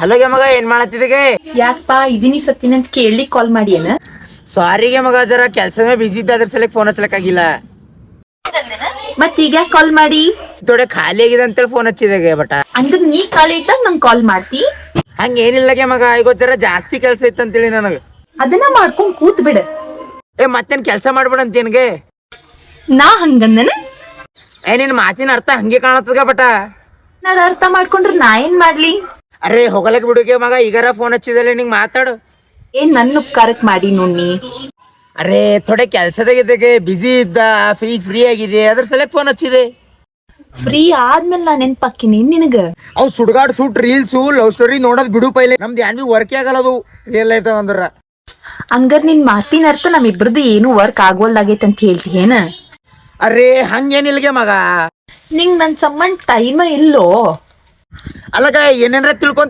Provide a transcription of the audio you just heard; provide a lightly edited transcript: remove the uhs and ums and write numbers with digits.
ಹಲೋಗೆ ಮಗ ಏನ್ ಮಾಡತ್ತಿದಗೆ? ಯಾಕಪ್ಪ ಇದೀನಿ ಸತ್ತಿನ ಅಂತ ಕೇಳಿ ಕಾಲ್ ಮಾಡಿ ಏನ? ಸಾರಿಗೆ ಮಗ ಜರ ಕೆಲ್ಸಮೇ ಬಿಸಿ ಇದ್ದ ಅದ್ರ ಸಲಕ್ ಫೋನ್ ಹಚ್ಚಲಕ್ಕಾಗಿಲ್ಲ. ಮತ್ ಈಗ ಕಾಲ್ ಮಾಡಿ ಥೋಡೆ ಖಾಲಿ ಆಗಿದೆ ಅಂತೇಳಿ ಫೋನ್ ಹಚ್ಚಿದಾಗೆ ಬಟ. ಅಂದ್ರ ನೀ ಖಾಲಿ ಇದ್ದಾಗ ನಂಗೆ ಕಾಲ್ ಮಾಡ್ತಿ? ಹಂಗ ಏನಿಲ್ಲಗೆ ಮಗ, ಈಗ ಜರ ಜಾಸ್ತಿ ಕೆಲ್ಸ ಇತ್ತಂತೇಳಿ ನನಗ. ಅದನ್ನ ಮಾಡ್ಕೊಂಡ್ ಕೂತ್ ಬಿಡ. ಮತ್ತೇನ್ ಕೆಲ್ಸ ಮಾಡ್ಬೇಡ ಅಂತೇನ್ಗೆ? ನಾ ಹಂಗಂದನ? ನಿನ್ ಮಾತಿನ ಅರ್ಥ ಹಂಗೆ ಕಾಣತ್ತದ ಬಟ. ನಾನ್ ಅರ್ಥ ಮಾಡ್ಕೊಂಡ್ರೆ ನಾ ಏನ್ ಮಾಡ್ಲಿ? ಅರೆ ಹೋಗಲಕ್ ಬಿಡುಗೆ ಮಗ, ಈಗಾರ ಫೋನ್ ಹಚ್ಚಿದಲ್ಲ ನಿಂಗ್ ಮಾತಾಡು. ಏನ್ ನನ್ನ ಉಪಕಾರಕ್ ಮಾಡಿ ನೋಡಿ. ಅರೆ ಥೋಡೆ ಕೆಲ್ಸದಾಗಿದ್ದಾಗೆ ಬಿಸಿ ಇದ್ದ, ಫ್ರೀ ಆಗಿದೆ ಅದ್ರ ಸಲಕ್ ಫೋನ್ ಹಚ್ಚಿದೆ. ಫ್ರೀ ಆದ್ಮೇಲೆ ನಾ ನೆನ್ಪಾಕಿನಿ ನಿನಗ. ಅವ್ ಸುಡ್ಗಾಡ್ ಸುಟ್ ರೀಲ್ಸು ಲವ್ ಸ್ಟೋರಿ ನೋಡೋದ್ ಬಿಡು ಪೈಲೆ. ನಮ್ದು ಏನ್ ಬಿ ವರ್ಕೇ ಆಗಲ್ಲ ಅದು ರಿಯಲ್ ಲೈಫ್ ಅಂದ್ರ. ಹಂಗಾರ ನಿನ್ ಮಾತಿನ ಅರ್ಥ ನಮ್ಮಿಬ್ರದ್ದು ಏನು ವರ್ಕ್ ಆಗೋಲ್ದಾಗೈತೆ ಅಂತ ಹೇಳ್ತಿ ಏನ? ಅರೆ ಹಂಗೇನಿಲ್ಗೆ ಮಗ. ನಿಂಗ್ ನನ್ ಸಂಬಂಧ ಟೈಮ ಇಲ್ಲೋ? ಅಲ್ಲಗ ಏನೇನ್ರ ತಿಳ್ಕೊಂತ